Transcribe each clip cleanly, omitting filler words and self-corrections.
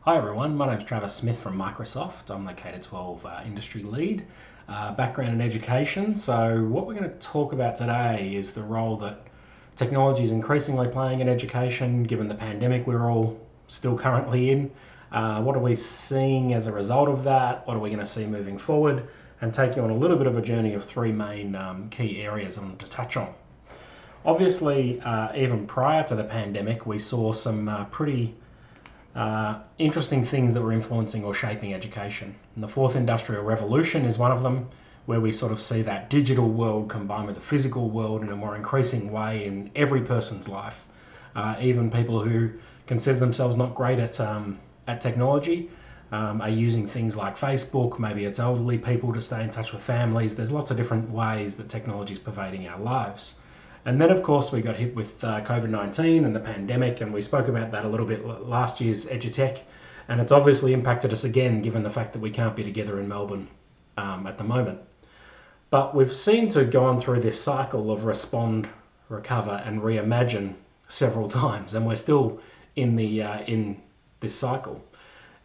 Hi everyone, my name's Travis Smith from Microsoft. I'm the K-12 industry lead, background in education. So what we're going to talk about today is the role that technology is increasingly playing in education, given the pandemic we're all still currently in. What are we seeing as a result of that? What are we going to see moving forward? And take you on a little bit of a journey of three main key areas I want to touch on. Obviously, even prior to the pandemic, we saw some pretty interesting things that were influencing or shaping education. And the fourth industrial revolution is one of them, where we sort of see that digital world combined with the physical world in a more increasing way in every person's life. Even people who consider themselves not great at technology are using things like Facebook. Maybe it's elderly people to stay in touch with families. There's lots of different ways that technology is pervading our lives. And then, of course, we got hit with COVID-19 and the pandemic, and we spoke about that a little bit last year's EduTech, and it's obviously impacted us again, given the fact that we can't be together in Melbourne at the moment. But we've seemed to go on through this cycle of respond, recover, and reimagine several times, and we're still in this cycle.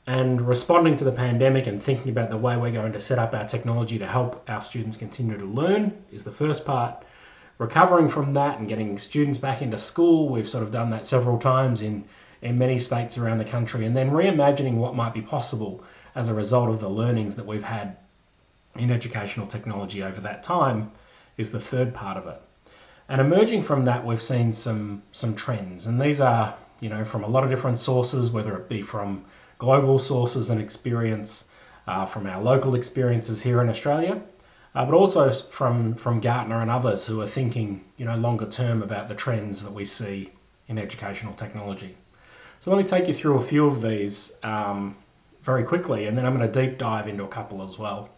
And responding to the pandemic and thinking about the way we're going to set up our technology to help our students continue to learn is the first part. Recovering from that and getting students back into school, we've sort of done that several times in many states around the country, and then reimagining what might be possible as a result of the learnings that we've had in educational technology over that time is the third part of it. And emerging from that, we've seen some trends, and these are, from a lot of different sources, whether it be from global sources and experience, from our local experiences here in Australia, but also from Gartner and others who are thinking, longer term about the trends that we see in educational technology. So let me take you through a few of these very quickly, and then I'm going to deep dive into a couple as well.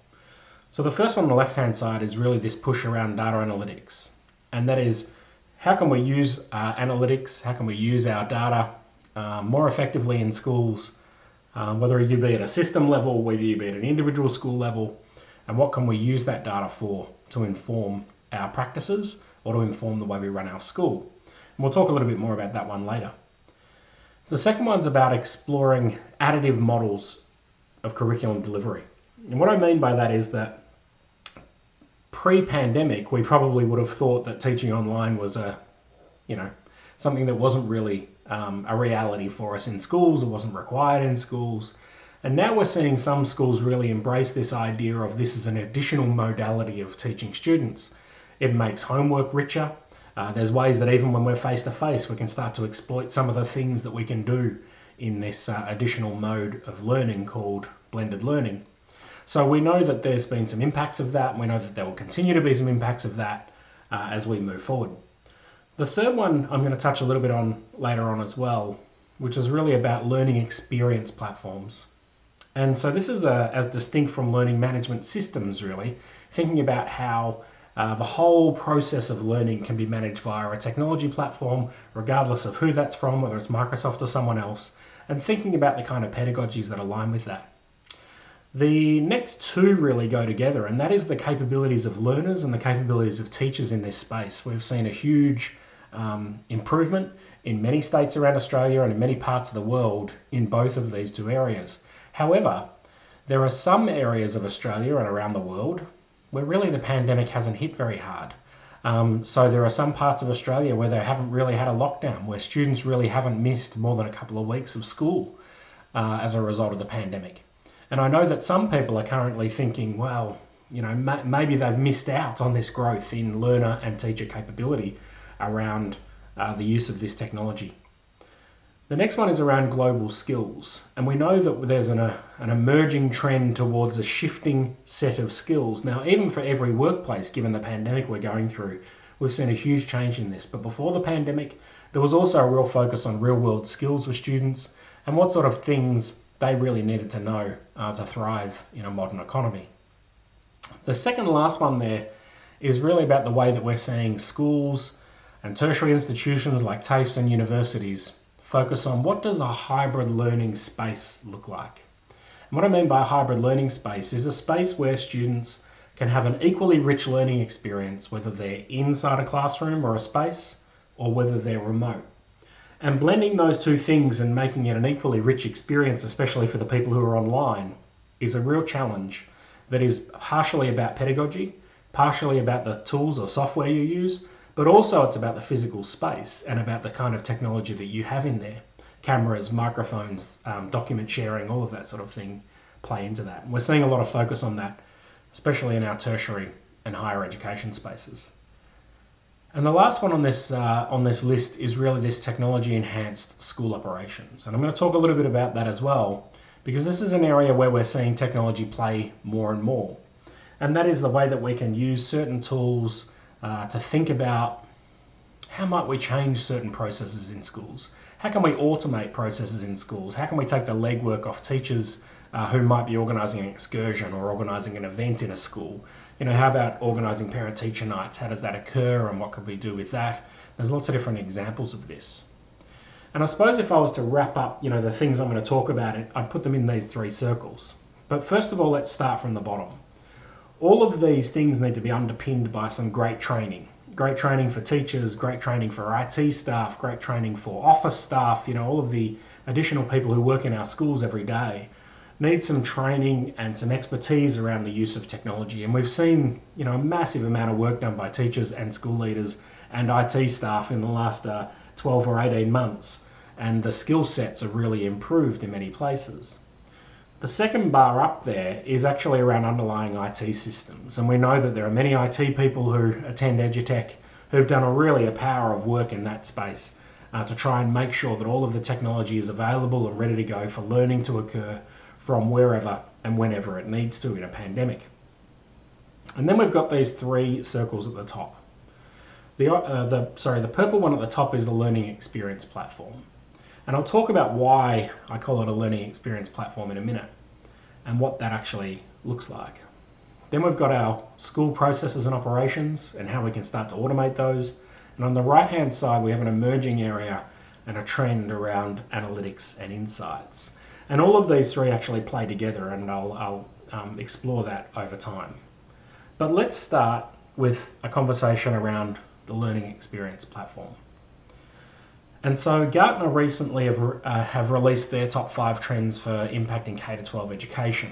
So the first one on the left-hand side is really this push around data analytics, and that is, how can we use analytics, how can we use our data more effectively in schools, whether you be at a system level, whether you be at an individual school level, and what can we use that data for to inform our practices or to inform the way we run our school. And we'll talk a little bit more about that one later. The second one's about exploring additive models of curriculum delivery. And what I mean by that is that pre-pandemic, we probably would have thought that teaching online was something that wasn't really a reality for us in schools. It wasn't required in schools. And now we're seeing some schools really embrace this idea of this as an additional modality of teaching students. It makes homework richer. There's ways that even when we're face-to-face, we can start to exploit some of the things that we can do in this additional mode of learning called blended learning. So we know that there's been some impacts of that, and we know that there will continue to be some impacts of that as we move forward. The third one I'm going to touch a little bit on later on as well, which is really about learning experience platforms. And so this is as distinct from learning management systems, really, thinking about how the whole process of learning can be managed via a technology platform, regardless of who that's from, whether it's Microsoft or someone else, and thinking about the kind of pedagogies that align with that. The next two really go together, and that is the capabilities of learners and the capabilities of teachers in this space. We've seen a huge improvement in many states around Australia and in many parts of the world in both of these two areas. However, there are some areas of Australia and around the world where really the pandemic hasn't hit very hard. So there are some parts of Australia where they haven't really had a lockdown, where students really haven't missed more than a couple of weeks of school as a result of the pandemic. And I know that some people are currently thinking, well, maybe they've missed out on this growth in learner and teacher capability around the use of this technology. The next one is around global skills, and we know that there's an emerging trend towards a shifting set of skills. Now, even for every workplace, given the pandemic we're going through, we've seen a huge change in this. But before the pandemic, there was also a real focus on real-world skills with students and what sort of things they really needed to know to thrive in a modern economy. The second and last one there is really about the way that we're seeing schools and tertiary institutions like TAFEs and universities focus on what does a hybrid learning space look like. And what I mean by a hybrid learning space is a space where students can have an equally rich learning experience, whether they're inside a classroom or a space, or whether they're remote. And blending those two things and making it an equally rich experience, especially for the people who are online, is a real challenge that is partially about pedagogy, partially about the tools or software you use, but also it's about the physical space and about the kind of technology that you have in there. Cameras, microphones, document sharing, all of that sort of thing play into that. And we're seeing a lot of focus on that, especially in our tertiary and higher education spaces. And the last one on this list is really this technology-enhanced school operations. And I'm going to talk a little bit about that as well, because this is an area where we're seeing technology play more and more. And that is the way that we can use certain tools to think about how might we change certain processes in schools? How can we automate processes in schools? How can we take the legwork off teachers who might be organising an excursion or organising an event in a school? You know, how about organising parent-teacher nights? How does that occur and what could we do with that? There's lots of different examples of this. And I suppose if I was to wrap up, you know, the things I'm going to talk about, I'd put them in these three circles. But first of all, let's start from the bottom. All of these things need to be underpinned by some great training. Great training for teachers, great training for IT staff, great training for office staff, you know, all of the additional people who work in our schools every day need some training and some expertise around the use of technology. And we've seen, you know, a massive amount of work done by teachers and school leaders and IT staff in the last 12 or 18 months. And the skill sets are really improved in many places. The second bar up there is actually around underlying IT systems. And we know that there are many IT people who attend EduTech who've done a power of work in that space to try and make sure that all of the technology is available and ready to go for learning to occur from wherever and whenever it needs to in a pandemic. And then we've got these three circles at the top. The purple one at the top is the learning experience platform. And I'll talk about why I call it a learning experience platform in a minute and what that actually looks like. Then we've got our school processes and operations and how we can start to automate those. And on the right-hand side, we have an emerging area and a trend around analytics and insights. And all of these three actually play together, and I'll explore that over time. But let's start with a conversation around the learning experience platform. And so Gartner recently have released their top 5 trends for impacting K-12 education.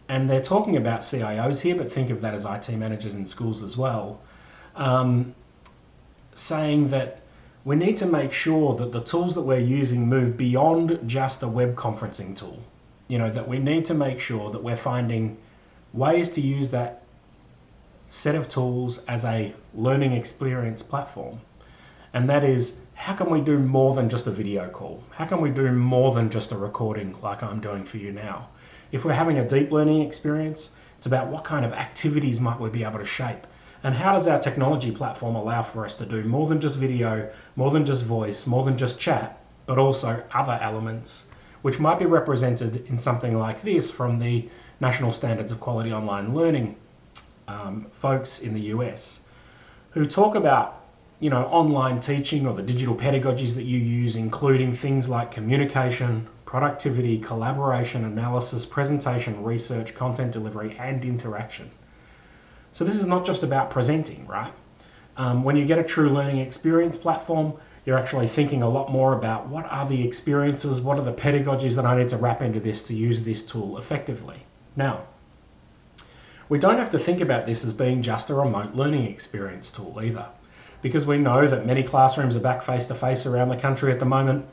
And they're talking about CIOs here, but think of that as IT managers in schools as well, saying that we need to make sure that the tools that we're using move beyond just a web conferencing tool. You know, that we need to make sure that we're finding ways to use that set of tools as a learning experience platform. And that is, how can we do more than just a video call? How can we do more than just a recording like I'm doing for you now? If we're having a deep learning experience, it's about what kind of activities might we be able to shape? And how does our technology platform allow for us to do more than just video, more than just voice, more than just chat, but also other elements, which might be represented in something like this from the National Standards of Quality Online Learning folks in the US, who talk about, you know, online teaching or the digital pedagogies that you use, including things like communication, productivity, collaboration, analysis, presentation, research, content delivery, and interaction. So this is not just about presenting, right? When you get a true learning experience platform, you're actually thinking a lot more about what are the experiences, what are the pedagogies that I need to wrap into this to use this tool effectively. Now, we don't have to think about this as being just a remote learning experience tool either, because we know that many classrooms are back face-to-face around the country at the moment,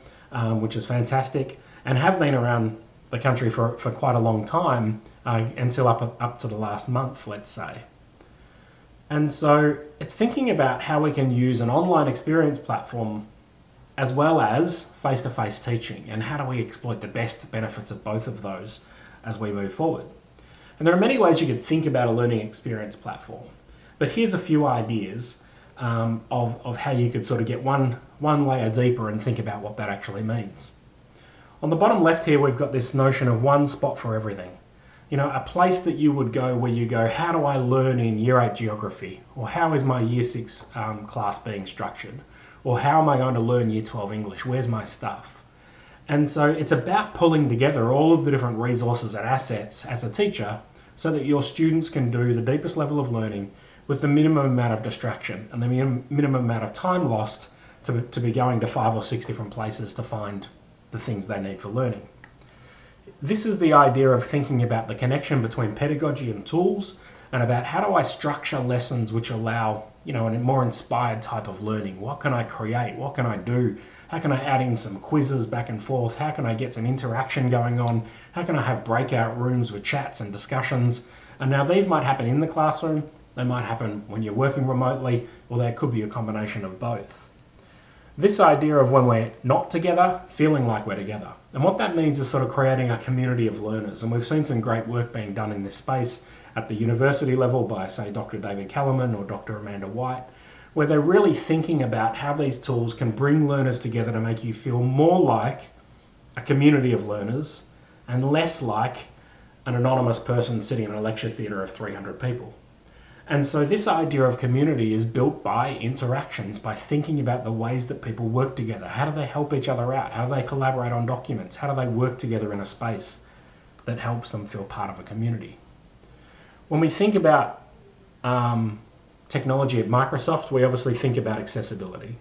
which is fantastic, and have been around the country for quite a long time, until up to the last month, let's say. And so it's thinking about how we can use an online experience platform as well as face-to-face teaching, and how do we exploit the best benefits of both of those as we move forward. And there are many ways you could think about a learning experience platform, but here's a few ideas of how you could sort of get one layer deeper and think about what that actually means. On the bottom left here, we've got this notion of one spot for everything. You know, a place that you would go where you go, how do I learn in Year 8 geography? Or how is my Year 6 class being structured? Or how am I going to learn Year 12 English? Where's my stuff? And so it's about pulling together all of the different resources and assets as a teacher so that your students can do the deepest level of learning with the minimum amount of distraction and the minimum amount of time lost to be going to 5 or 6 different places to find the things they need for learning. This is the idea of thinking about the connection between pedagogy and tools, and about how do I structure lessons which allow, a more inspired type of learning. What can I create? What can I do? How can I add in some quizzes back and forth? How can I get some interaction going on? How can I have breakout rooms with chats and discussions? And now these might happen in the classroom, they might happen when you're working remotely, or there could be a combination of both. This idea of when we're not together, feeling like we're together. And what that means is sort of creating a community of learners. And we've seen some great work being done in this space at the university level by, say, Dr. David Kellerman or Dr. Amanda White, where they're really thinking about how these tools can bring learners together to make you feel more like a community of learners and less like an anonymous person sitting in a lecture theatre of 300 people. And so this idea of community is built by interactions, by thinking about the ways that people work together. How do they help each other out? How do they collaborate on documents? How do they work together in a space that helps them feel part of a community? When we think about technology at Microsoft, we obviously think about accessibility.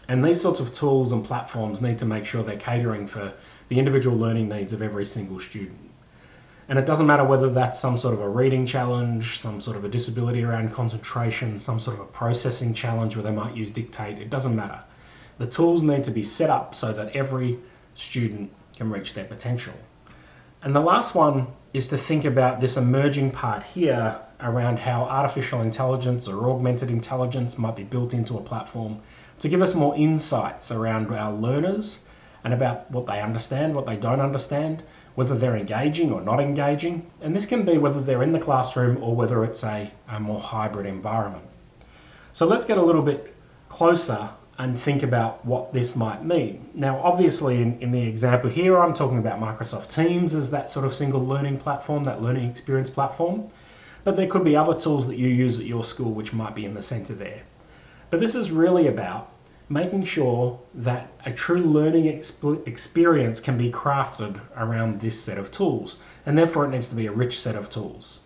And these sorts of tools and platforms need to make sure they're catering for the individual learning needs of every single student. And it doesn't matter whether that's some sort of a reading challenge, some sort of a disability around concentration, some sort of a processing challenge where they might use Dictate, it doesn't matter. The tools need to be set up so that every student can reach their potential. And the last one is to think about this emerging part here around how artificial intelligence or augmented intelligence might be built into a platform to give us more insights around our learners and about what they understand, what they don't understand, whether they're engaging or not engaging. And this can be whether they're in the classroom or whether it's a more hybrid environment. So let's get a little bit closer and think about what this might mean. Now, obviously, in the example here, I'm talking about Microsoft Teams as that sort of single learning platform, that learning experience platform. But there could be other tools that you use at your school which might be in the center there. But this is really about making sure that a true learning experience can be crafted around this set of tools, and therefore it needs to be a rich set of tools.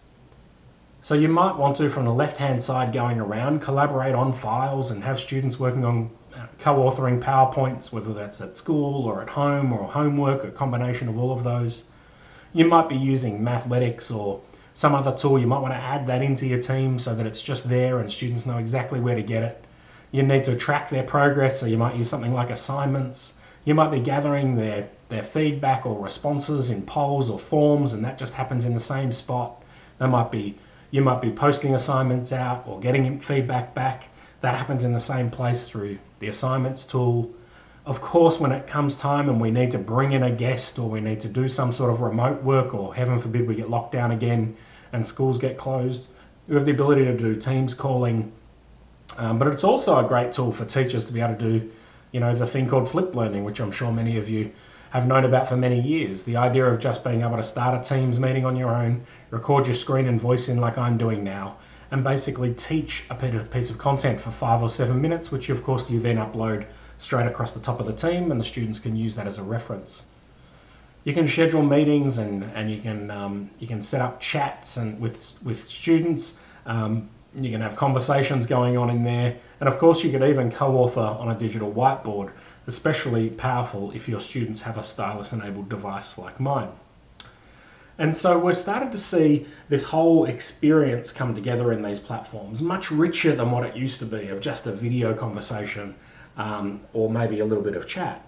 So you might want to, from the left-hand side going around, collaborate on files and have students working on co-authoring PowerPoints, whether that's at school or at home or homework, a combination of all of those. You might be using Mathletics or some other tool. You might want to add that into your team so that it's just there and students know exactly where to get it. You need to track their progress, so you might use something like assignments. You might be gathering their feedback or responses in polls or forms, and that just happens in the same spot. You might be posting assignments out or getting feedback back. That happens in the same place through the assignments tool. Of course, when it comes time and we need to bring in a guest or we need to do some sort of remote work, or heaven forbid we get locked down again and schools get closed, we have the ability to do Teams calling. But it's also a great tool for teachers to be able to do, the thing called flipped learning, which I'm sure many of you have known about for many years. The idea of just being able to start a Teams meeting on your own, record your screen and voice in like I'm doing now, and basically teach a piece of content for 5 or 7 minutes, which of course you then upload straight across the top of the team, and the students can use that as a reference. You can schedule meetings and you can set up chats and with students. You can have conversations going on in there. And of course, you could even co-author on a digital whiteboard, especially powerful if your students have a stylus-enabled device like mine. And so we're starting to see this whole experience come together in these platforms, much richer than what it used to be of just a video conversation or maybe a little bit of chat.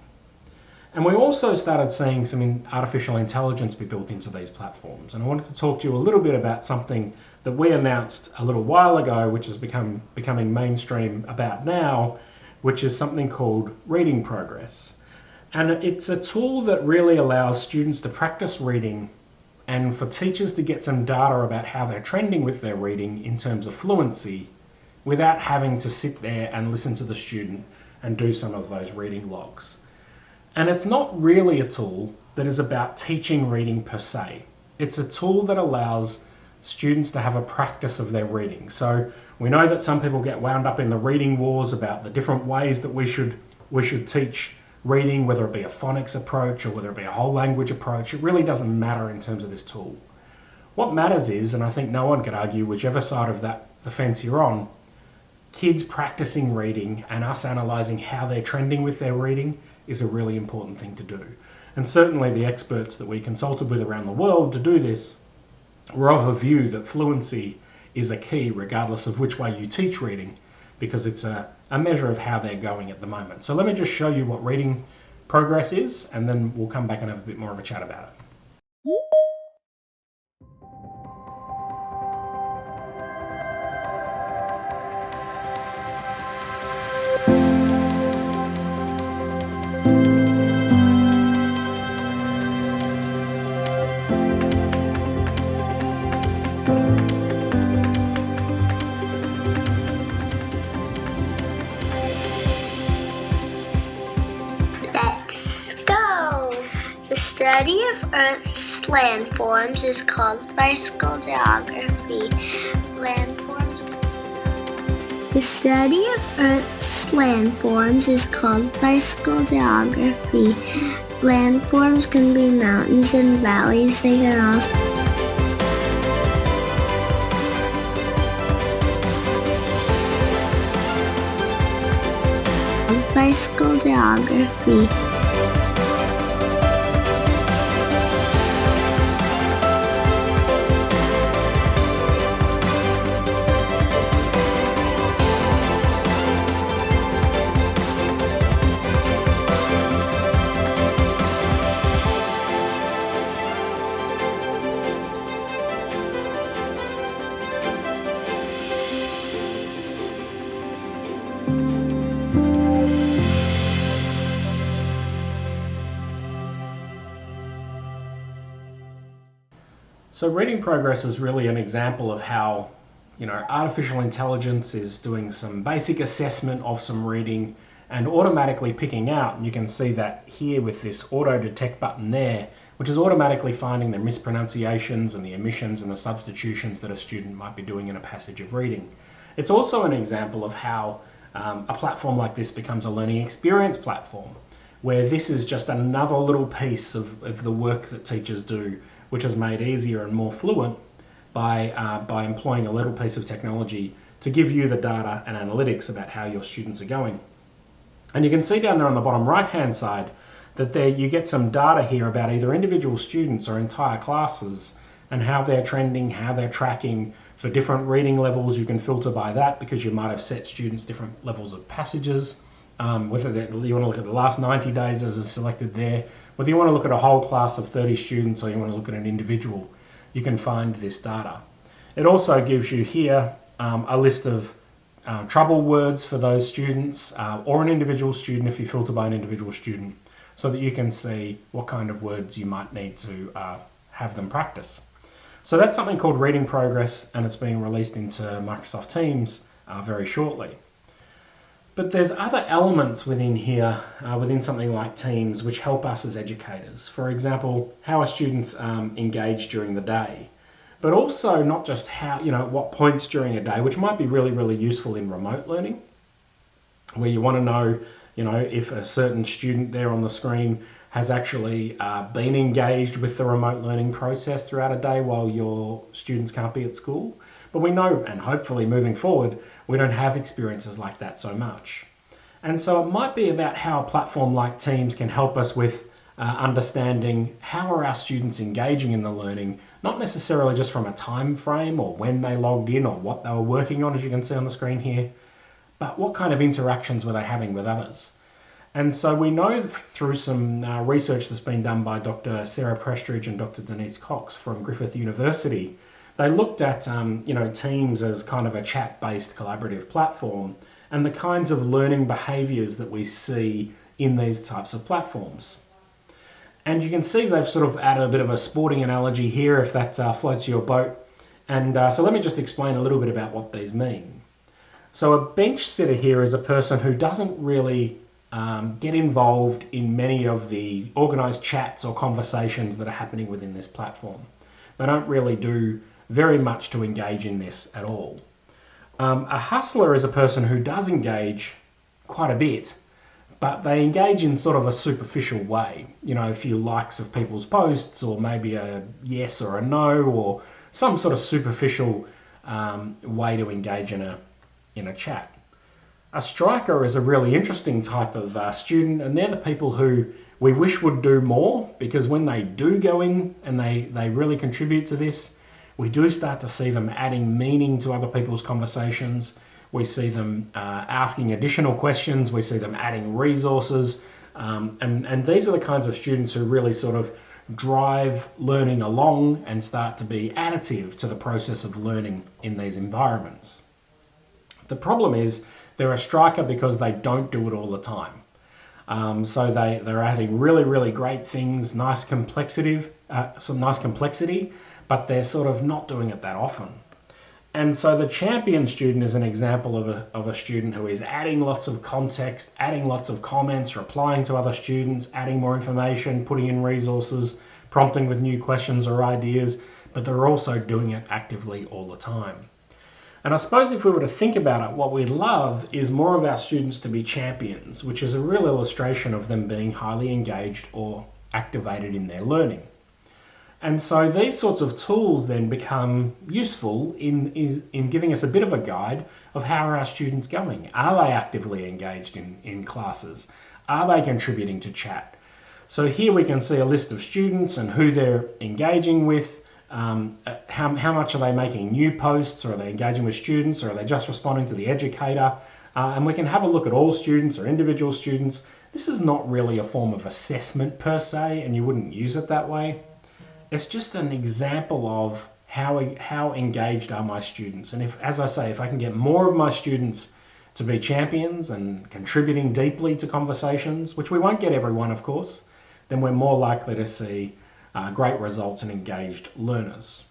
And we also started seeing some artificial intelligence be built into these platforms. And I wanted to talk to you a little bit about something that we announced a little while ago, which is becoming mainstream about now, which is something called Reading Progress. And it's a tool that really allows students to practice reading and for teachers to get some data about how they're trending with their reading in terms of fluency without having to sit there and listen to the student and do some of those reading logs. And it's not really a tool that is about teaching reading per se. It's a tool that allows students to have a practice of their reading. So we know that some people get wound up in the reading wars about the different ways that we should teach reading, whether it be a phonics approach or whether it be a whole language approach. It really doesn't matter in terms of this tool. What matters is, and I think no one could argue whichever side of the fence you're on, kids practicing reading and us analysing how they're trending with their reading is a really important thing to do. And certainly the experts that we consulted with around the world to do this were of a view that fluency is a key regardless of which way you teach reading, because it's a measure of how they're going at the moment. So let me just show you what reading progress is, and then we'll come back and have a bit more of a chat about it. Let's go! The study of Earth's landforms is called physical geography. The study of Earth's landforms is called physical geography. Landforms can be mountains and valleys. They can also physical geography. So reading progress is really an example of how, artificial intelligence is doing some basic assessment of some reading and automatically picking out, and you can see that here with this auto detect button there, which is automatically finding the mispronunciations and the omissions and the substitutions that a student might be doing in a passage of reading. It's also an example of how a platform like this becomes a learning experience platform, where this is just another little piece of the work that teachers do, which is made easier and more fluent by employing a little piece of technology to give you the data and analytics about how your students are going. And you can see down there on the bottom right hand side that you get some data here about either individual students or entire classes and how they're trending, how they're tracking for different reading levels. You can filter by that because you might have set students different levels of passages. Whether you want to look at the last 90 days as is selected there, whether you want to look at a whole class of 30 students or you want to look at an individual, you can find this data. It also gives you here a list of trouble words for those students or an individual student if you filter by an individual student, so that you can see what kind of words you might need to have them practice. So that's something called Reading Progress, and it's being released into Microsoft Teams very shortly. But there's other elements within here, within something like Teams, which help us as educators. For example, how are students engaged during the day? But also not just how, what points during a day, which might be really, really useful in remote learning, where you want to know, if a certain student there on the screen has actually been engaged with the remote learning process throughout a day while your students can't be at school. But we know, and hopefully moving forward, we don't have experiences like that so much. And so it might be about how a platform like Teams can help us with understanding how are our students engaging in the learning, not necessarily just from a time frame or when they logged in or what they were working on, as you can see on the screen here, but what kind of interactions were they having with others. And so we know through some research that's been done by Dr. Sarah Prestridge and Dr. Denise Cox from Griffith University. They looked at Teams as kind of a chat-based collaborative platform and the kinds of learning behaviours that we see in these types of platforms. And you can see they've sort of added a bit of a sporting analogy here, if that floats your boat. And so let me just explain a little bit about what these mean. So a bench sitter here is a person who doesn't really get involved in many of the organised chats or conversations that are happening within this platform. They don't really do very much to engage in this at all. A hustler is a person who does engage quite a bit, but they engage in sort of a superficial way. A few likes of people's posts, or maybe a yes or a no, or some sort of superficial way to engage in a chat. A striker is a really interesting type of student, and they're the people who we wish would do more, because when they do go in and they really contribute to this, we do start to see them adding meaning to other people's conversations. We see them asking additional questions. We see them adding resources. And these are the kinds of students who really sort of drive learning along and start to be additive to the process of learning in these environments. The problem is they're a striker because they don't do it all the time. So they're adding really, really great things, some nice complexity, but they're sort of not doing it that often. And so the champion student is an example of a student who is adding lots of context, adding lots of comments, replying to other students, adding more information, putting in resources, prompting with new questions or ideas, but they're also doing it actively all the time. And I suppose if we were to think about it, what we'd love is more of our students to be champions, which is a real illustration of them being highly engaged or activated in their learning. And so these sorts of tools then become useful in giving us a bit of a guide of how are our students going. Are they actively engaged in classes? Are they contributing to chat? So here we can see a list of students and who they're engaging with. How much are they making new posts, or are they engaging with students, or are they just responding to the educator? And we can have a look at all students or individual students. This is not really a form of assessment per se, and you wouldn't use it that way. It's just an example of how engaged are my students. And as I say, if I can get more of my students to be champions and contributing deeply to conversations, which we won't get everyone, of course, then we're more likely to see great results and engaged learners.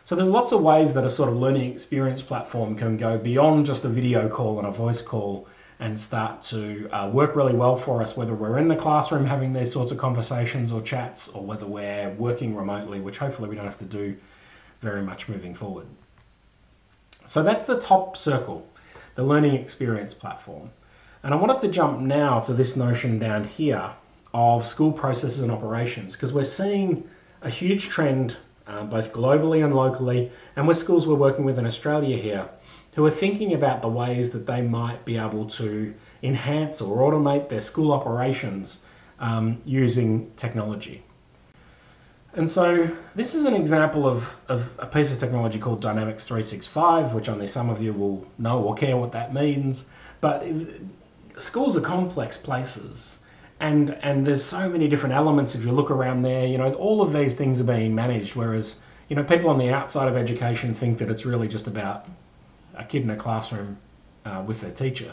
So there's lots of ways that a sort of learning experience platform can go beyond just a video call and a voice call and start to work really well for us, whether we're in the classroom having these sorts of conversations or chats, or whether we're working remotely, which hopefully we don't have to do very much moving forward. So that's the top circle, the learning experience platform. And I wanted to jump now to this notion down here of school processes and operations, because we're seeing a huge trend both globally and locally, and with schools we're working with in Australia here, who are thinking about the ways that they might be able to enhance or automate their school operations using technology. And so this is an example of a piece of technology called Dynamics 365, which only some of you will know or care what that means. But schools are complex places. And there's so many different elements. If you look around there, you know, all of these things are being managed, whereas, you know, people on the outside of education think that it's really just about a kid in a classroom with their teacher.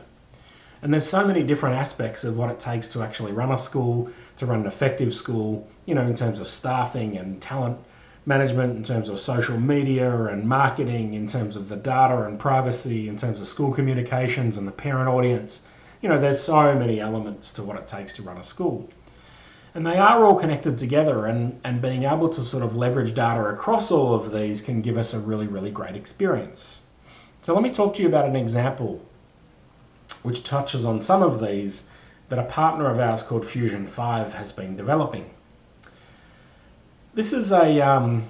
And there's so many different aspects of what it takes to actually run a school, to run an effective school, you know, in terms of staffing and talent management, in terms of social media and marketing, in terms of the data and privacy, in terms of school communications and the parent audience. You know, there's so many elements to what it takes to run a school. And they are all connected together, and being able to sort of leverage data across all of these can give us a really, really great experience. So let me talk to you about an example which touches on some of these that a partner of ours called Fusion 5 has been developing. This is an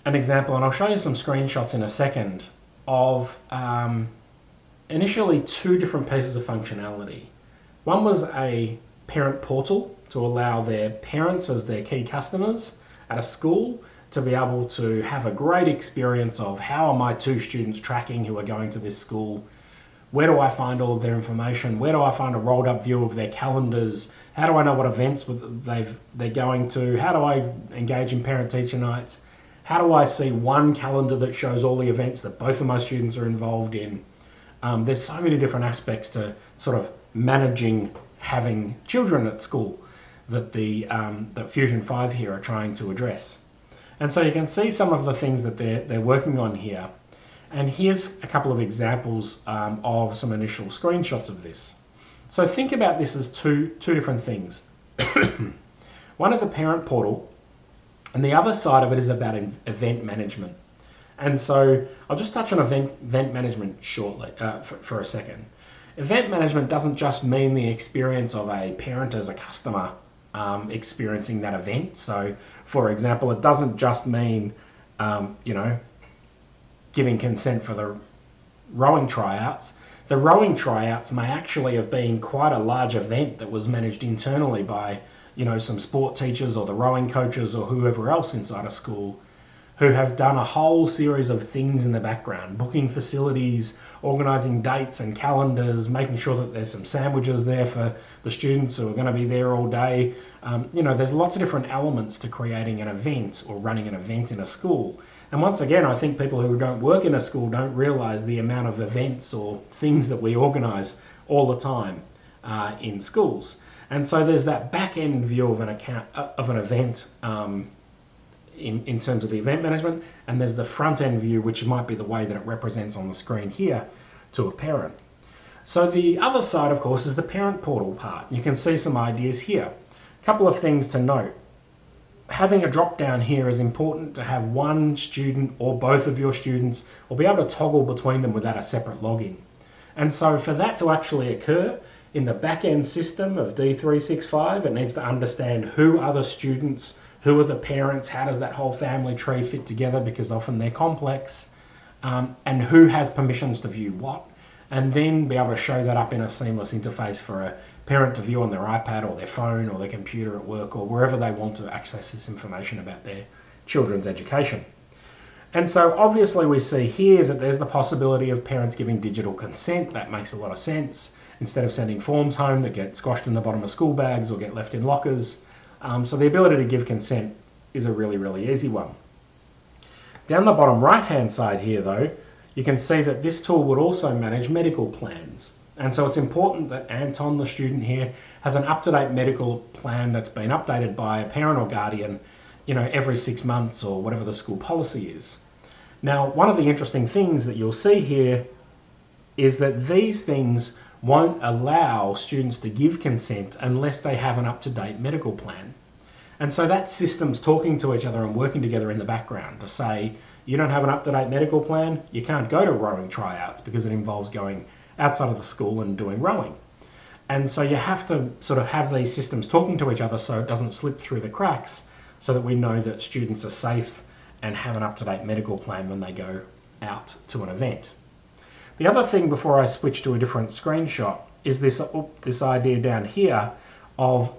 example, and I'll show you some screenshots in a second, of initially two different pieces of functionality. One was a parent portal to allow their parents as their key customers at a school to be able to have a great experience of how are my two students tracking who are going to this school, where do I find all of their information, where do I find a rolled up view of their calendars, how do I know what events they're going to, how do I engage in parent teacher nights, how do I see one calendar that shows all the events that both of my students are involved in. There's so many different aspects to sort of managing having children at school that that Fusion 5 here are trying to address. And so you can see some of the things that they're working on here. And here's a couple of examples of some initial screenshots of this. So think about this as two different things. One is a parent portal, and the other side of it is about event management. And so I'll just touch on event management shortly, for a second. Event management doesn't just mean the experience of a parent as a customer experiencing that event. So, for example, it doesn't just mean, you know, giving consent for the rowing tryouts. The rowing tryouts may actually have been quite a large event that was managed internally by, some sport teachers or the rowing coaches or whoever else inside a school, who have done a whole series of things in the background, booking facilities, organising dates and calendars, making sure that there's some sandwiches there for the students who are going to be there all day. There's lots of different elements to creating an event or running an event in a school. And once again, I think people who don't work in a school don't realise the amount of events or things that we organise all the time in schools. And so there's that back-end view of an event in terms of the event management, and there's the front-end view, which might be the way that it represents on the screen here to a parent. So the other side, of course, is the parent portal part. You can see some ideas here. A couple of things to note. Having a drop down here is important to have one student or both of your students, or be able to toggle between them without a separate login. And so for that to actually occur in the back-end system of D365, it needs to understand who are the students, who are the parents, how does that whole family tree fit together, because often they're complex, and who has permissions to view what, and then be able to show that up in a seamless interface for a parent to view on their iPad or their phone or their computer at work or wherever they want to access this information about their children's education. And so obviously we see here that there's the possibility of parents giving digital consent. That makes a lot of sense. Instead of sending forms home that get squashed in the bottom of school bags or get left in lockers. So the ability to give consent is a really, really easy one. Down the bottom right-hand side here, though, you can see that this tool would also manage medical plans. And so it's important that Anton, the student here, has an up-to-date medical plan that's been updated by a parent or guardian, every 6 months or whatever the school policy is. Now, one of the interesting things that you'll see here is that these things won't allow students to give consent unless they have an up-to-date medical plan. And so that system's talking to each other and working together in the background to say, you don't have an up-to-date medical plan, you can't go to rowing tryouts because it involves going outside of the school and doing rowing. And so you have to sort of have these systems talking to each other so it doesn't slip through the cracks, so that we know that students are safe and have an up-to-date medical plan when they go out to an event. The other thing before I switch to a different screenshot is this idea down here of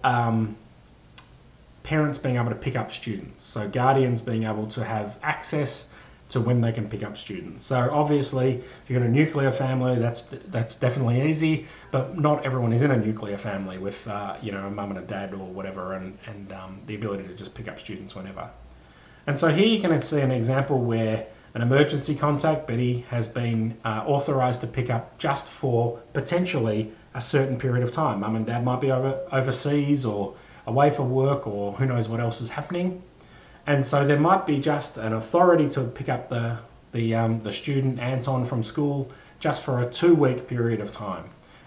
parents being able to pick up students. So guardians being able to have access to when they can pick up students. So obviously, if you're in a nuclear family, that's definitely easy, but not everyone is in a nuclear family with a mum and a dad or whatever, and the ability to just pick up students whenever. And so here you can see an example where an emergency contact, Betty, has been authorised to pick up just for potentially a certain period of time. Mum and dad might be overseas or away for work, or who knows what else is happening. And so there might be just an authority to pick up the student Anton from school just for a 2-week period of time.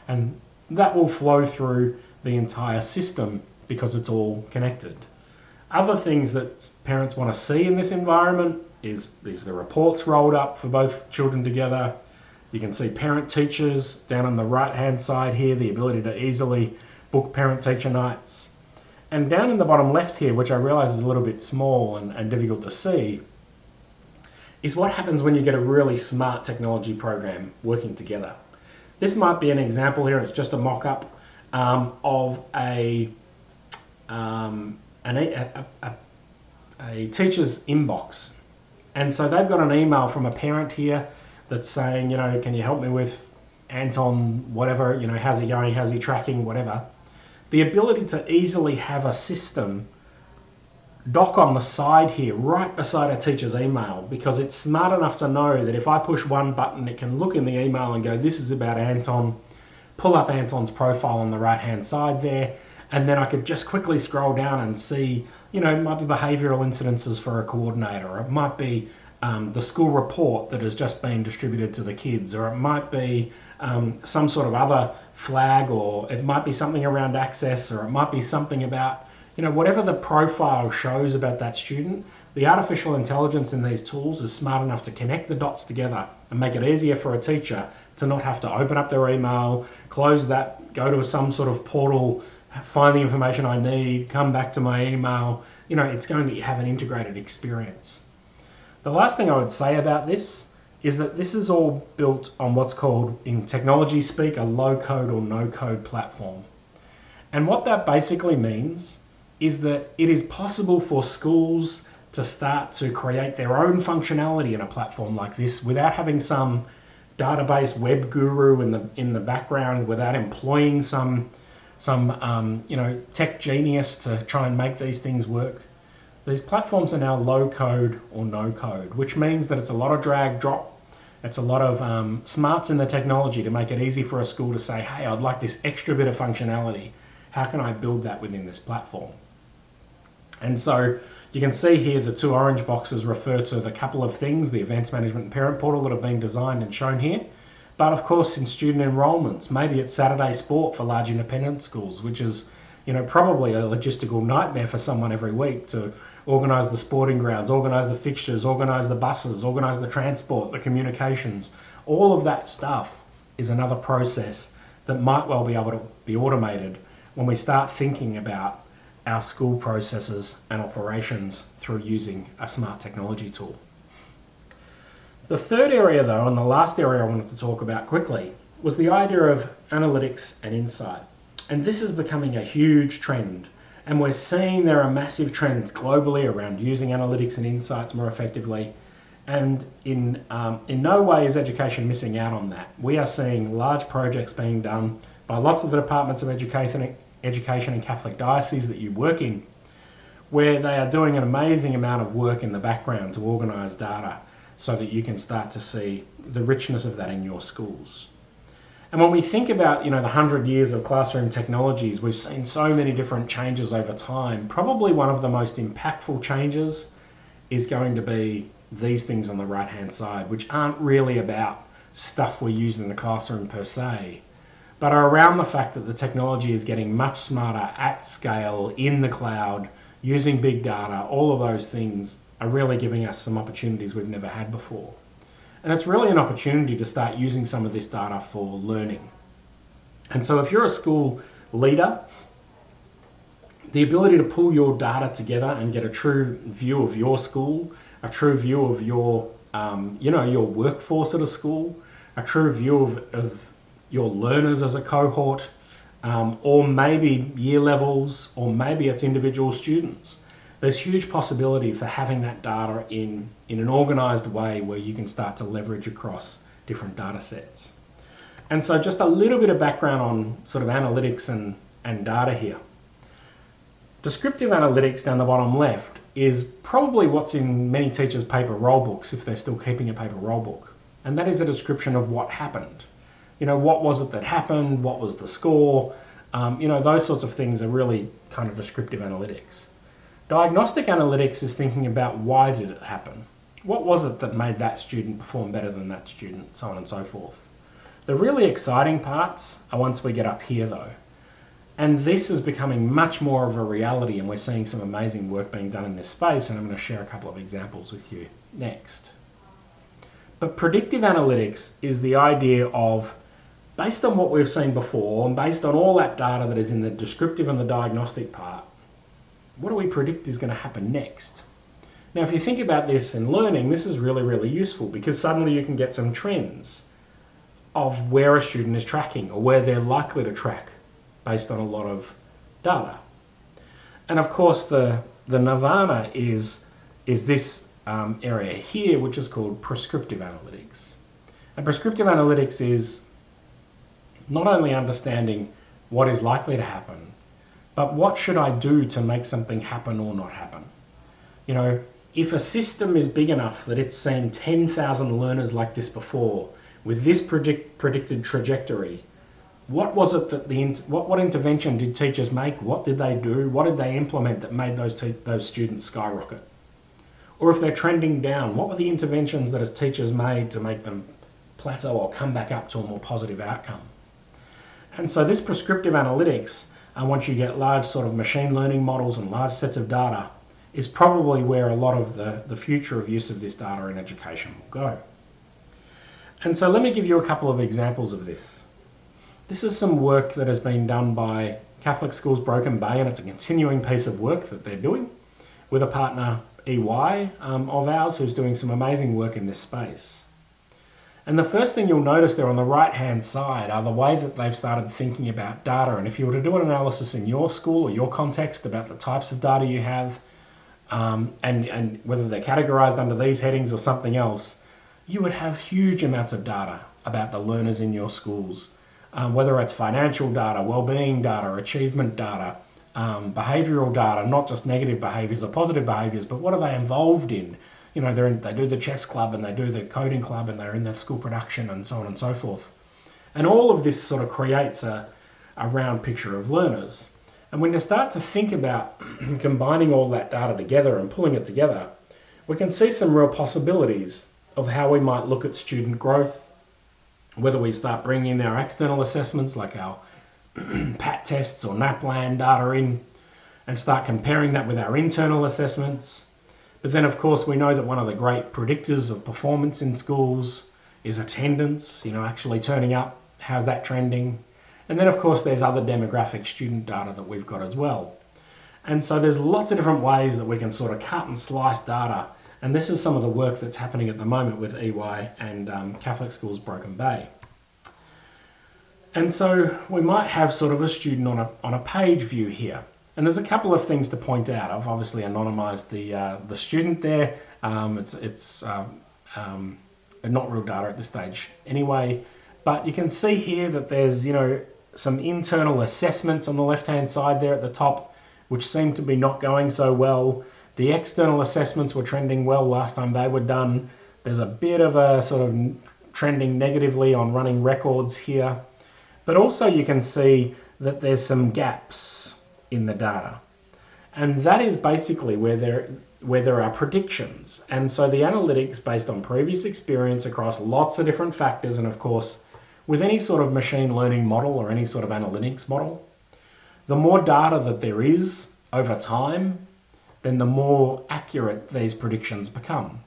And that will flow through the entire system because it's all connected. Other things that parents want to see in this environment is the reports rolled up for both children together. You can see parent teachers down on the right hand side here, the ability to easily book parent teacher nights. And down in the bottom left here, which I realise is a little bit small and difficult to see, is what happens when you get a really smart technology program working together. This might be an example here, it's just a mock-up of a teacher's inbox. And so they've got an email from a parent here that's saying, can you help me with Anton, whatever, how's he going, how's he tracking, whatever. The ability to easily have a system dock on the side here, right beside a teacher's email, because it's smart enough to know that if I push one button, it can look in the email and go, this is about Anton, pull up Anton's profile on the right-hand side there, and then I could just quickly scroll down and see, it might be behavioural incidences for a coordinator, or it might be the school report that has just been distributed to the kids, or it might be some sort of other flag, or it might be something around access, or it might be something about, whatever the profile shows about that student. The artificial intelligence in these tools is smart enough to connect the dots together and make it easier for a teacher to not have to open up their email, close that, go to some sort of portal, find the information I need, come back to my email. It's going to have an integrated experience. The last thing I would say about this is that this is all built on what's called, in technology speak, a low-code or no-code platform. And what that basically means is that it is possible for schools to start to create their own functionality in a platform like this without having some database web guru in the background, without employing some tech genius to try and make these things work. These platforms are now low code or no code, which means that it's a lot of drag drop. It's a lot of smarts in the technology to make it easy for a school to say, hey, I'd like this extra bit of functionality. How can I build that within this platform? And so you can see here the two orange boxes refer to the couple of things, the events management and parent portal that have been designed and shown here. But of course, in student enrolments, maybe it's Saturday sport for large independent schools, which is probably a logistical nightmare for someone every week to organise the sporting grounds, organise the fixtures, organise the buses, organise the transport, the communications. All of that stuff is another process that might well be able to be automated when we start thinking about our school processes and operations through using a smart technology tool. The third area though, and the last area I wanted to talk about quickly, was the idea of analytics and insight. And this is becoming a huge trend. And we're seeing there are massive trends globally around using analytics and insights more effectively. And in no way is education missing out on that. We are seeing large projects being done by lots of the departments of education in Catholic dioceses that you work in, where they are doing an amazing amount of work in the background to organise data so that you can start to see the richness of that in your schools. And when we think about, the 100 years of classroom technologies, we've seen so many different changes over time. Probably one of the most impactful changes is going to be these things on the right-hand side, which aren't really about stuff we use in the classroom per se, but are around the fact that the technology is getting much smarter at scale, in the cloud, using big data. All of those things are really giving us some opportunities we've never had before. And it's really an opportunity to start using some of this data for learning. And so if you're a school leader, the ability to pull your data together and get a true view of your school, a true view of your workforce at a school, a true view of your learners as a cohort, or maybe year levels, or maybe it's individual students. There's huge possibility for having that data in an organized way where you can start to leverage across different data sets. And so just a little bit of background on sort of analytics and data here. Descriptive analytics down the bottom left is probably what's in many teachers' paper roll books if they're still keeping a paper roll book. And that is a description of what happened. What was it that happened? What was the score? Those sorts of things are really kind of descriptive analytics. Diagnostic analytics is thinking about why did it happen? What was it that made that student perform better than that student, so on and so forth. The really exciting parts are once we get up here though. And this is becoming much more of a reality, and we're seeing some amazing work being done in this space, and I'm going to share a couple of examples with you next. But predictive analytics is the idea of, based on what we've seen before, and based on all that data that is in the descriptive and the diagnostic part, what do we predict is going to happen next? Now, if you think about this in learning, this is really, really useful because suddenly you can get some trends of where a student is tracking or where they're likely to track based on a lot of data. And of course, the nirvana is this area here, which is called prescriptive analytics. And prescriptive analytics is not only understanding what is likely to happen, but what should I do to make something happen or not happen? If a system is big enough that it's seen 10,000 learners like this before, with this predicted trajectory, what was it that what intervention did teachers make? What did they do? What did they implement that made those students skyrocket? Or if they're trending down, what were the interventions that as teachers made to make them plateau or come back up to a more positive outcome? And so this prescriptive analytics, and once you get large sort of machine learning models and large sets of data, is probably where a lot of the future of use of this data in education will go. And so let me give you a couple of examples of this. This is some work that has been done by Catholic Schools Broken Bay, and it's a continuing piece of work that they're doing with a partner, EY, of ours, who's doing some amazing work in this space. And the first thing you'll notice there on the right-hand side are the way that they've started thinking about data. And if you were to do an analysis in your school or your context about the types of data you have, and whether they're categorized under these headings or something else, you would have huge amounts of data about the learners in your schools, whether it's financial data, well-being data, achievement data, behavioral data, not just negative behaviors or positive behaviors, but what are they involved in? You know, they do the chess club and they do the coding club and they're in their school production and so on and so forth. And all of this sort of creates a round picture of learners. And when you start to think about combining all that data together and pulling it together, we can see some real possibilities of how we might look at student growth, whether we start bringing in our external assessments like our PAT tests or NAPLAN data in and start comparing that with our internal assessments. But then, of course, we know that one of the great predictors of performance in schools is attendance, you know, actually turning up. How's that trending? And then, of course, there's other demographic student data that we've got as well. And so there's lots of different ways that we can sort of cut and slice data. And this is some of the work that's happening at the moment with EY and Catholic Schools Broken Bay. And so we might have sort of a student on a page view here. And there's a couple of things to point out. I've obviously anonymized the student there. It's not real data at this stage anyway. But you can see here that there's, you know, some internal assessments on the left-hand side there at the top, which seem to be not going so well. The external assessments were trending well last time they were done. There's a bit of a sort of trending negatively on running records here. But also you can see that there's some gaps in the data. And that is basically where there are predictions. And so the analytics based on previous experience across lots of different factors, and of course, with any sort of machine learning model or any sort of analytics model, the more data that there is over time, then the more accurate these predictions become.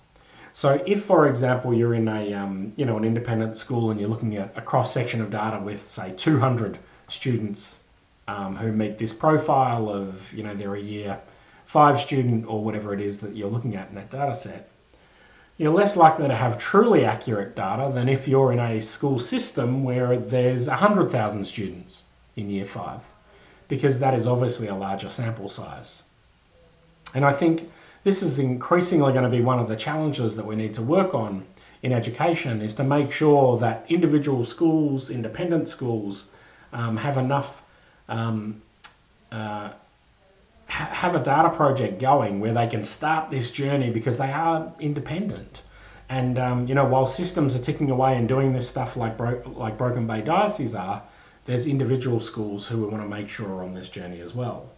So if, for example, you're in a an independent school and you're looking at a cross-section of data with, say, 200 students who meet this profile of, you know, they're a year 5 student or whatever it is that you're looking at in that data set, you're less likely to have truly accurate data than if you're in a school system where there's 100,000 students in year 5, because that is obviously a larger sample size. And I think this is increasingly going to be one of the challenges that we need to work on in education, is to make sure that individual schools, independent schools, have enough, have a data project going where they can start this journey, because they are independent. And while systems are ticking away and doing this stuff like Broken Bay Diocese are, there's individual schools who we want to make sure are on this journey as well.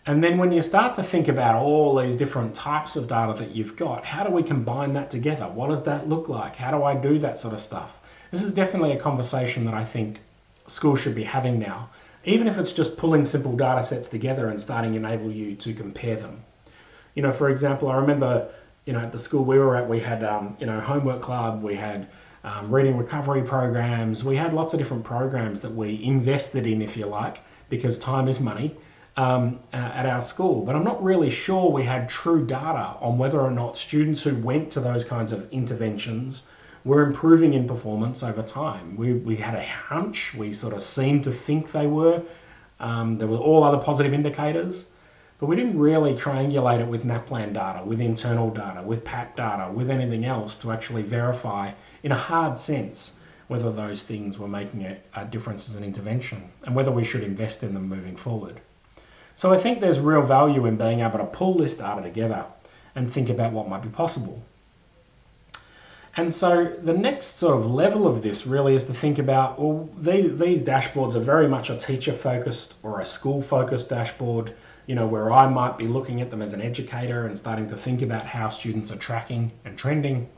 And then when you start to think about all these different types of data that you've got, how do we combine that together? What does that look like? How do I do that sort of stuff? This is definitely a conversation that I think schools should be having now, even if it's just pulling simple data sets together and starting to enable you to compare them. You know, for example, I remember, at the school we were at, we had, homework club, we had reading recovery programs, we had lots of different programs that we invested in, if you like, because time is money, at our school. But I'm not really sure we had true data on whether or not students who went to those kinds of interventions were improving in performance over time. We had a hunch, we sort of seemed to think they were. There were all other positive indicators, but we didn't really triangulate it with NAPLAN data, with internal data, with PAT data, with anything else to actually verify in a hard sense whether those things were making a difference as an intervention and whether we should invest in them moving forward. So I think there's real value in being able to pull this data together and think about what might be possible. And so the next sort of level of this really is to think about, well, these dashboards are very much a teacher-focused or a school-focused dashboard, where I might be looking at them as an educator and starting to think about how students are tracking and trending.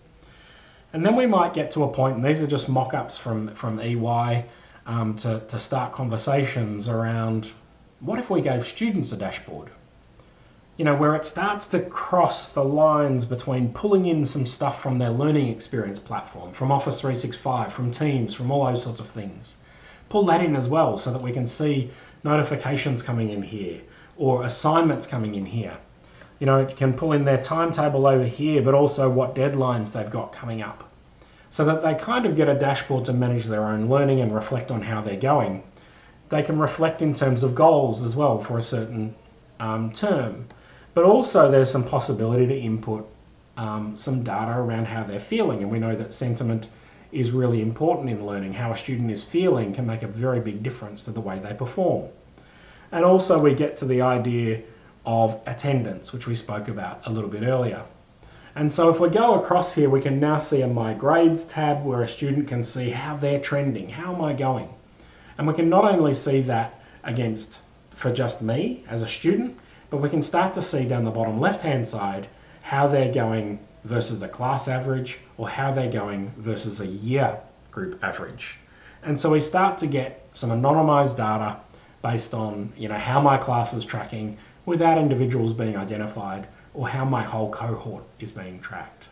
And then we might get to a point, and these are just mock-ups from EY, to start conversations around, what if we gave students a dashboard? Where it starts to cross the lines between pulling in some stuff from their learning experience platform, from Office 365, from Teams, from all those sorts of things. Pull that in as well so that we can see notifications coming in here or assignments coming in here. It can pull in their timetable over here, but also what deadlines they've got coming up. so that they kind of get a dashboard to manage their own learning and reflect on how they're going. They can reflect in terms of goals as well for a certain term, but also there's some possibility to input some data around how they're feeling, and we know that sentiment is really important in learning. How a student is feeling can make a very big difference to the way they perform. And also we get to the idea of attendance, which we spoke about a little bit earlier. And so if we go across here, we can now see a My Grades tab where a student can see how they're trending, how am I going? And we can not only see that against for just me as a student, but we can start to see down the bottom left-hand side how they're going versus a class average, or how they're going versus a year group average. And so we start to get some anonymized data based on, how my class is tracking without individuals being identified, or how my whole cohort is being tracked.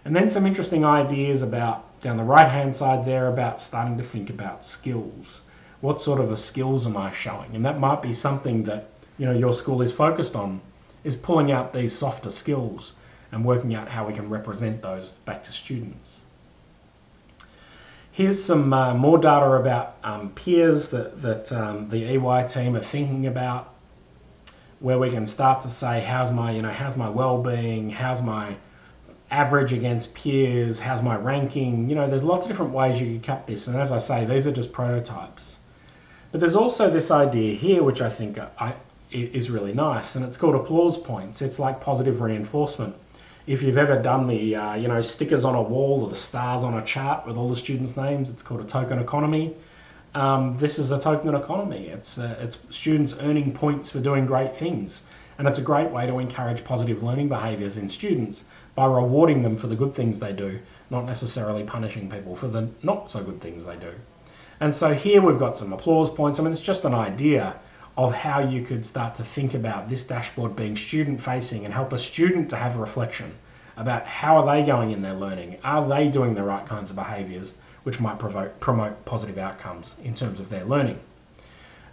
And then some interesting ideas about, down the right-hand side there, about starting to think about skills. What sort of skills am I showing? And that might be something that, your school is focused on, is pulling out these softer skills and working out how we can represent those back to students. Here's some more data about peers that the EY team are thinking about, where we can start to say, how's my well-being, how's my average against peers, how's my ranking? There's lots of different ways you can cut this, and as I say, these are just prototypes. But there's also this idea here, which I think is really nice, and it's called applause points. It's like positive reinforcement. If you've ever done the stickers on a wall or the stars on a chart with all the students' names, it's called a token economy. This is a token economy. It's students earning points for doing great things, and it's a great way to encourage positive learning behaviours in students by rewarding them for the good things they do, not necessarily punishing people for the not so good things they do. And so here we've got some applause points. I mean, it's just an idea of how you could start to think about this dashboard being student facing and help a student to have a reflection about how are they going in their learning? Are they doing the right kinds of behaviours which might promote positive outcomes in terms of their learning?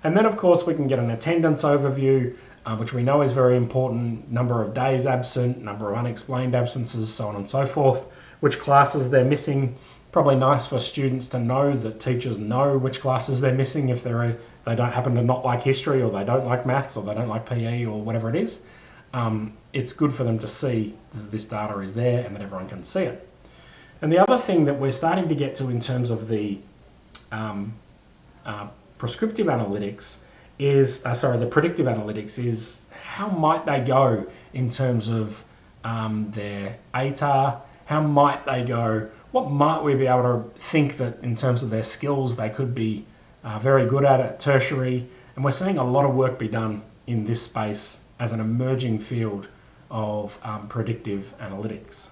And then of course we can get an attendance overview, which we know is very important, number of days absent, number of unexplained absences, so on and so forth, which classes they're missing. Probably nice for students to know that teachers know which classes they're missing if they don't happen to not like history, or they don't like maths, or they don't like PE, or whatever it is. It's good for them to see that this data is there and that everyone can see it. And the other thing that we're starting to get to in terms of the prescriptive analytics is, the predictive analytics is how might they go in terms of their ATAR, how might they go, what might we be able to think that in terms of their skills they could be very good at tertiary. And we're seeing a lot of work be done in this space as an emerging field of predictive analytics.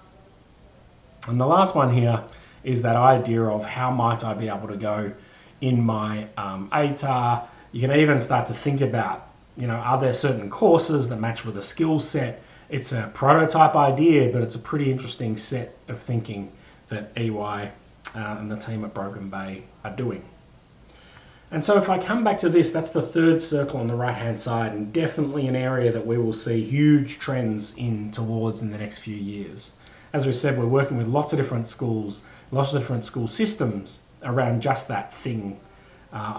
And the last one here is that idea of how might I be able to go in my ATAR. You can even start to think about, are there certain courses that match with a skill set? It's a prototype idea, but it's a pretty interesting set of thinking that EY and the team at Broken Bay are doing. And so if I come back to this, that's the third circle on the right-hand side, and definitely an area that we will see huge trends towards in the next few years. As we said, we're working with lots of different schools, lots of different school systems around just that thing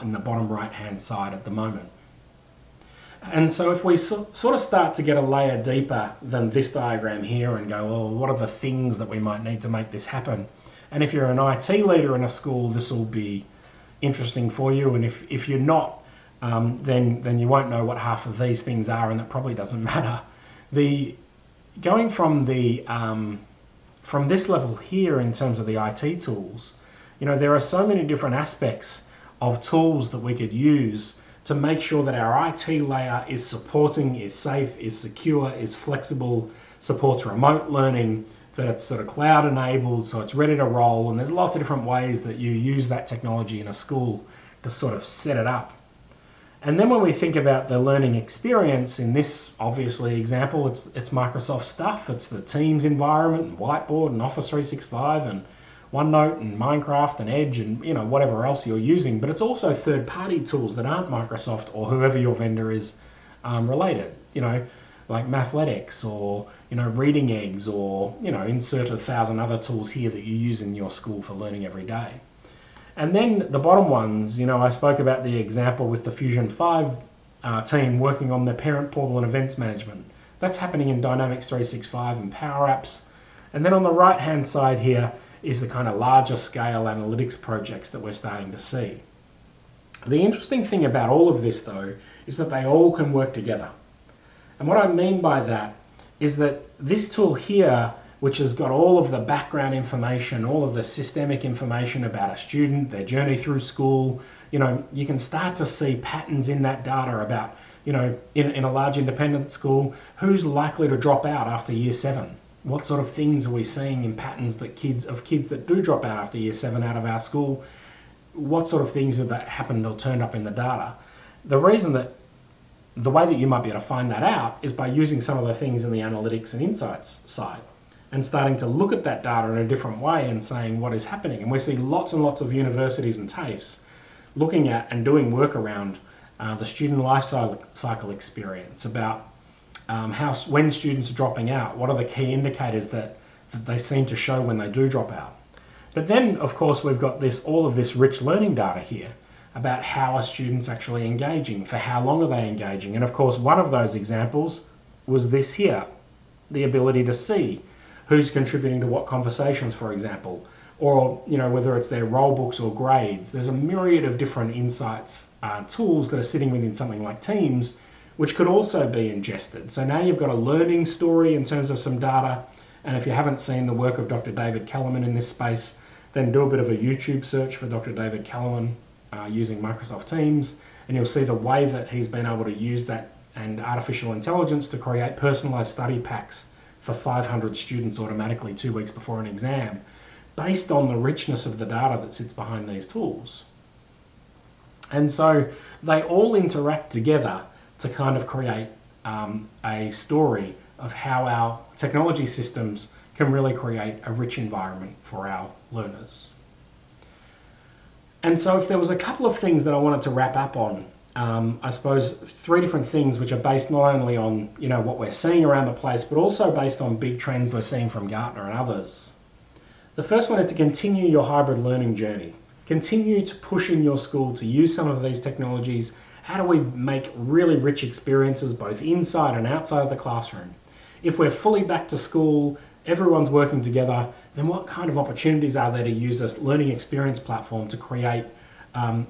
in the bottom right-hand side at the moment. And so if we sort of start to get a layer deeper than this diagram here and go, well, what are the things that we might need to make this happen? And if you're an IT leader in a school, this will be interesting for you. And if you're not, then you won't know what half of these things are, and that probably doesn't matter. Going from this level here in terms of the IT tools, there are so many different aspects of tools that we could use to make sure that our IT layer is supporting, is safe, is secure, is flexible, supports remote learning, that it's sort of cloud enabled, so it's ready to roll. And there's lots of different ways that you use that technology in a school to sort of set it up. And then when we think about the learning experience in this obviously example, it's Microsoft stuff. It's the Teams environment and Whiteboard and Office 365 and OneNote and Minecraft and Edge and whatever else you're using. But it's also third-party tools that aren't Microsoft or whoever your vendor is related. like Mathletics or, Reading Eggs, or, insert 1,000 other tools here that you use in your school for learning every day. And then the bottom ones, I spoke about the example with the Fusion 5 team working on their parent portal and events management. That's happening in Dynamics 365 and Power Apps. And then on the right-hand side here is the kind of larger scale analytics projects that we're starting to see. The interesting thing about all of this, though, is that they all can work together. And what I mean by that is that this tool here, which has got all of the background information, all of the systemic information about a student, their journey through school, you can start to see patterns in that data about, in a large independent school, who's likely to drop out after year 7. What sort of things are we seeing in patterns that kids that do drop out after year 7 out of our school? What sort of things have that happened or turned up in the data? The way that you might be able to find that out is by using some of the things in the analytics and insights side and starting to look at that data in a different way and saying what is happening. And we see lots and lots of universities and TAFEs looking at and doing work around the student life cycle experience, about when students are dropping out, what are the key indicators that they seem to show when they do drop out. But then, of course, we've got all of this rich learning data here about how are students actually engaging, for how long are they engaging. And of course, one of those examples was this here, the ability to see who's contributing to what conversations, for example, or whether it's their roll books or grades. There's a myriad of different insights tools that are sitting within something like Teams, which could also be ingested. So now you've got a learning story in terms of some data. And if you haven't seen the work of Dr. David Kellerman in this space, then do a bit of a YouTube search for Dr. David Kellerman using Microsoft Teams, and you'll see the way that he's been able to use that and artificial intelligence to create personalized study packs for 500 students automatically 2 weeks before an exam, based on the richness of the data that sits behind these tools. And so they all interact together to kind of create a story of how our technology systems can really create a rich environment for our learners. And so if there was a couple of things that I wanted to wrap up on, I suppose 3 different things which are based not only on what we're seeing around the place, but also based on big trends we're seeing from Gartner and others. The first one is to continue your hybrid learning journey. Continue to push in your school to use some of these technologies. How do we make really rich experiences both inside and outside of the classroom? If we're fully back to school, everyone's working together, then what kind of opportunities are there to use this learning experience platform to create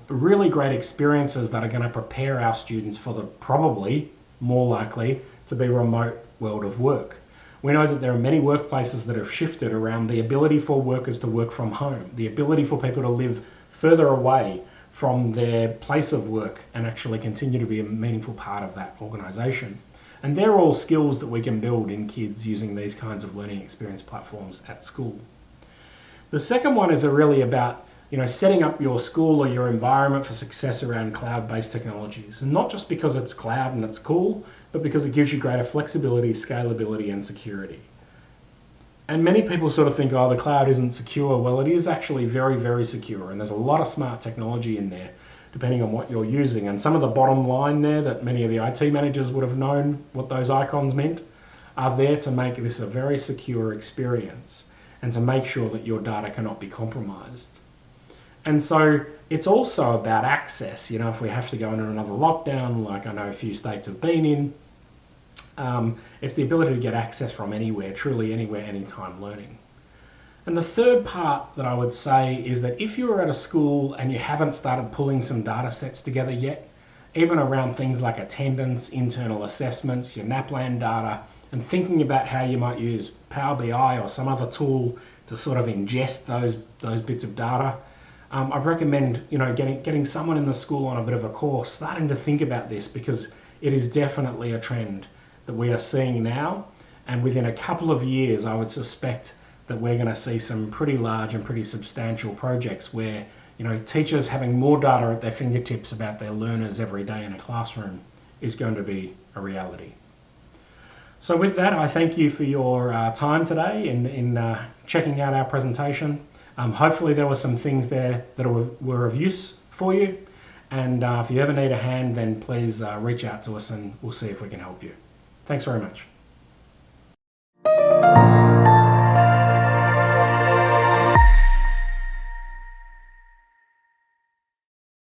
really great experiences that are going to prepare our students for the probably more likely to be remote world of work? We know that there are many workplaces that have shifted around the ability for workers to work from home, the ability for people to live further away from their place of work and actually continue to be a meaningful part of that organization. And they're all skills that we can build in kids using these kinds of learning experience platforms at school. The second one is really about setting up your school or your environment for success around cloud-based technologies. And not just because it's cloud and it's cool, but because it gives you greater flexibility, scalability, and security. And many people sort of think, oh, the cloud isn't secure. Well, it is actually very, very secure. And there's a lot of smart technology in there, depending on what you're using. And some of the bottom line there that many of the IT managers would have known what those icons meant are there to make this a very secure experience and to make sure that your data cannot be compromised. And so it's also about access. If we have to go into another lockdown, like I know a few states have been in, it's the ability to get access from anywhere, truly anywhere, anytime learning. And the third part that I would say is that if you're at a school and you haven't started pulling some data sets together yet, even around things like attendance, internal assessments, your NAPLAN data, and thinking about how you might use Power BI or some other tool to sort of ingest those bits of data, I'd recommend getting someone in the school on a bit of a course, starting to think about this, because it is definitely a trend that we are seeing now. And within a couple of years, I would suspect that we're going to see some pretty large and pretty substantial projects where teachers having more data at their fingertips about their learners every day in a classroom is going to be a reality. So with that, I thank you for your time today in checking out our presentation. Hopefully there were some things there that were of use for you. And if you ever need a hand, then please reach out to us and we'll see if we can help you. Thanks very much.